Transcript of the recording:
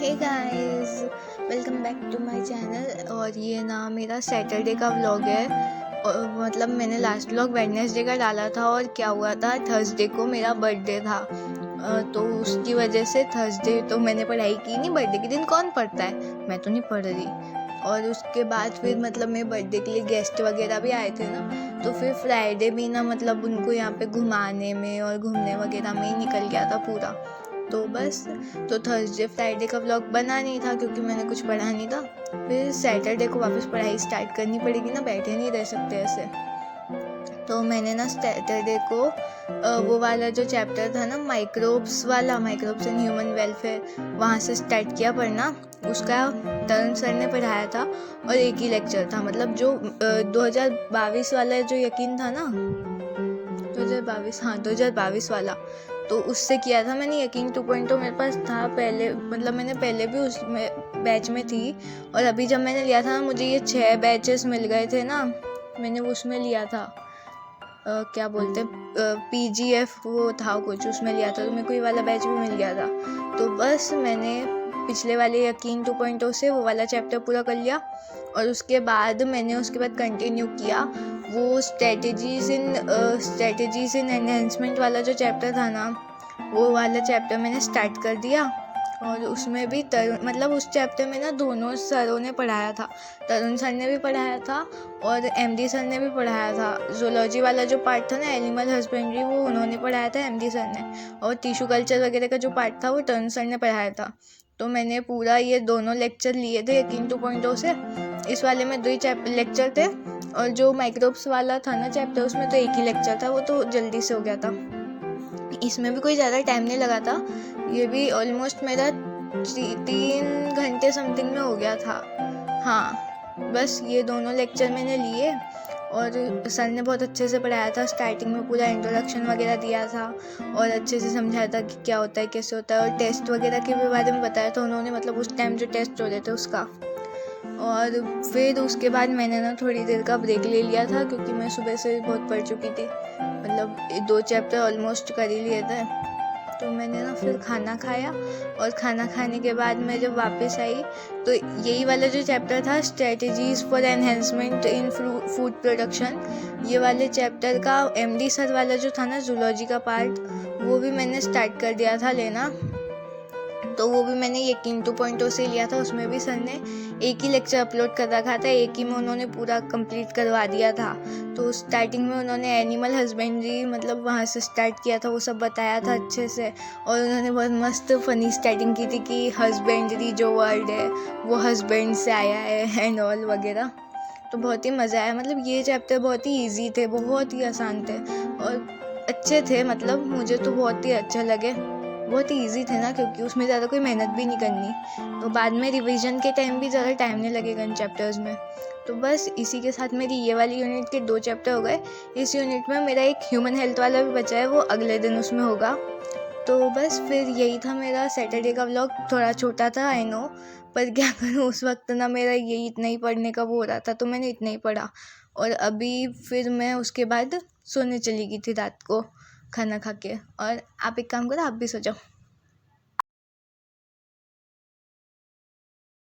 Hey guys, welcome back to my channel. और ये ना मेरा सैटरडे का व्लॉग है। और मतलब मैंने लास्ट व्लॉग वेडनेसडे का डाला था और क्या हुआ था, थर्सडे को मेरा बर्थडे था। तो उसकी वजह से थर्सडे तो मैंने पढ़ाई की नहीं। बर्थडे के दिन कौन पढ़ता है, मैं तो नहीं पढ़ रही। और उसके बाद फिर मतलब मेरे बर्थडे के लिए गेस्ट वगैरह भी आए थे ना, तो फिर फ्राइडे भी ना मतलब उनको यहाँ पे घुमाने में और घूमने वगैरह में ही निकल गया था पूरा। तो बस तो थर्सडे फ्राइडे का व्लॉग बना नहीं था क्योंकि मैंने कुछ पढ़ा नहीं था। फिर सैटरडे को वापस पढ़ाई स्टार्ट करनी पड़ेगी ना, बैठे नहीं रह सकते ऐसे। तो मैंने ना सैटरडे को वो वाला जो चैप्टर था ना, माइक्रोब्स वाला, माइक्रोब्स एंड ह्यूमन वेलफेयर, वहाँ से स्टार्ट किया पढ़ना। उसका तरुण सर ने पढ़ाया था और एक ही लेक्चर था। मतलब जो 2022 वाला जो यकीन था ना, 2022, हाँ 2022 वाला, तो उससे किया था मैंने यकीन 2.0। मेरे पास था पहले, मतलब मैंने पहले भी उस बैच में थी। और अभी जब मैंने लिया था ना, मुझे ये 6 बैचेस मिल गए थे ना, मैंने उसमें लिया था क्या बोलते PGF वो था कुछ, उसमें लिया था। तो मेरे को ये वाला बैच भी मिल गया था। तो बस मैंने पिछले वाले यकीन 2.0 से वो वाला चैप्टर पूरा कर लिया। और उसके बाद मैंने उसके बाद कंटिन्यू किया वो स्ट्रेटजीज इन एनहेंसमेंट वाला जो चैप्टर था ना, वो वाला चैप्टर मैंने स्टार्ट कर दिया। और उसमें भी मतलब उस चैप्टर में ना दोनों सरों ने पढ़ाया था। तरुण सर ने भी पढ़ाया था और MD सर ने भी पढ़ाया था। जूलॉजी वाला जो पार्ट था ना, एनिमल हस्बेंड्री, वो उन्होंने पढ़ाया था MD सर ने। और टिश्यू कल्चर वगैरह का जो पार्ट था वो तरुण सर ने पढ़ाया था। तो मैंने पूरा ये दोनों लेक्चर लिए थे यकीन 2.0 से। इस वाले में 2 ही लेक्चर थे। और जो माइक्रोब्स वाला था ना चैप्टर, उसमें तो एक ही लेक्चर था, वो तो जल्दी से हो गया था। इसमें भी कोई ज़्यादा टाइम नहीं लगा था। ये भी ऑलमोस्ट मेरा 3 घंटे समथिंग में हो गया था। हाँ, बस ये दोनों लेक्चर मैंने लिए। और सर ने बहुत अच्छे से पढ़ाया था। स्टार्टिंग में पूरा इंट्रोडक्शन वगैरह दिया था और अच्छे से समझाया था कि क्या होता है, कैसे होता है। और टेस्ट वगैरह के भी बारे में बताया था उन्होंने, मतलब उस टाइम जो टेस्ट हो रहे थे उसका। और फिर उसके बाद मैंने ना थोड़ी देर का ब्रेक ले लिया था क्योंकि मैं सुबह से बहुत पढ़ चुकी थी। मतलब 2 चैप्टर ऑलमोस्ट कर ही लिए थे। तो मैंने ना फिर खाना खाया। और खाना खाने के बाद मैं जब वापस आई तो यही वाला जो चैप्टर था, strategies for enhancement in food production, ये वाले चैप्टर का MD सर वाला जो था ना, जूलॉजी का पार्ट, वो भी मैंने स्टार्ट कर दिया था लेना। तो वो भी मैंने यकीन 2.0 से लिया था। उसमें भी सर ने एक ही लेक्चर अपलोड कर रखा था, एक ही में उन्होंने पूरा कंप्लीट करवा दिया था। तो स्टार्टिंग में उन्होंने एनिमल हस्बेंड्री, मतलब वहाँ से स्टार्ट किया था, वो सब बताया था अच्छे से। और उन्होंने बहुत मस्त फनी स्टार्टिंग की थी कि हस्बेंड्री जो वर्ड है वो हस्बैंड से आया है एंड ऑल वगैरह। तो बहुत ही मज़ा आया। मतलब ये चैप्टर बहुत ही ईजी थे, बहुत ही आसान थे और अच्छे थे। मतलब मुझे तो बहुत ही अच्छे लगे। बहुत ही ईजी थे ना, क्योंकि उसमें ज़्यादा कोई मेहनत भी नहीं करनी। तो बाद में रिवीजन के टाइम भी ज़्यादा टाइम नहीं लगेगा इन चैप्टर्स में। तो बस इसी के साथ मेरी ये वाली यूनिट के 2 चैप्टर हो गए। इस यूनिट में मेरा एक ह्यूमन हेल्थ वाला भी बचा है, वो अगले दिन उसमें होगा। तो बस फिर यही था मेरा सैटरडे का व्लॉग। थोड़ा छोटा था, आई नो, पर क्या करूँ, उस वक्त ना मेरा यही इतना ही पढ़ने का वो हो रहा था, तो मैंने इतना ही पढ़ा। और अभी फिर मैं उसके बाद सोने चली गई थी रात को खाना खा के। और आप एक काम करो, आप भी सो जाओ।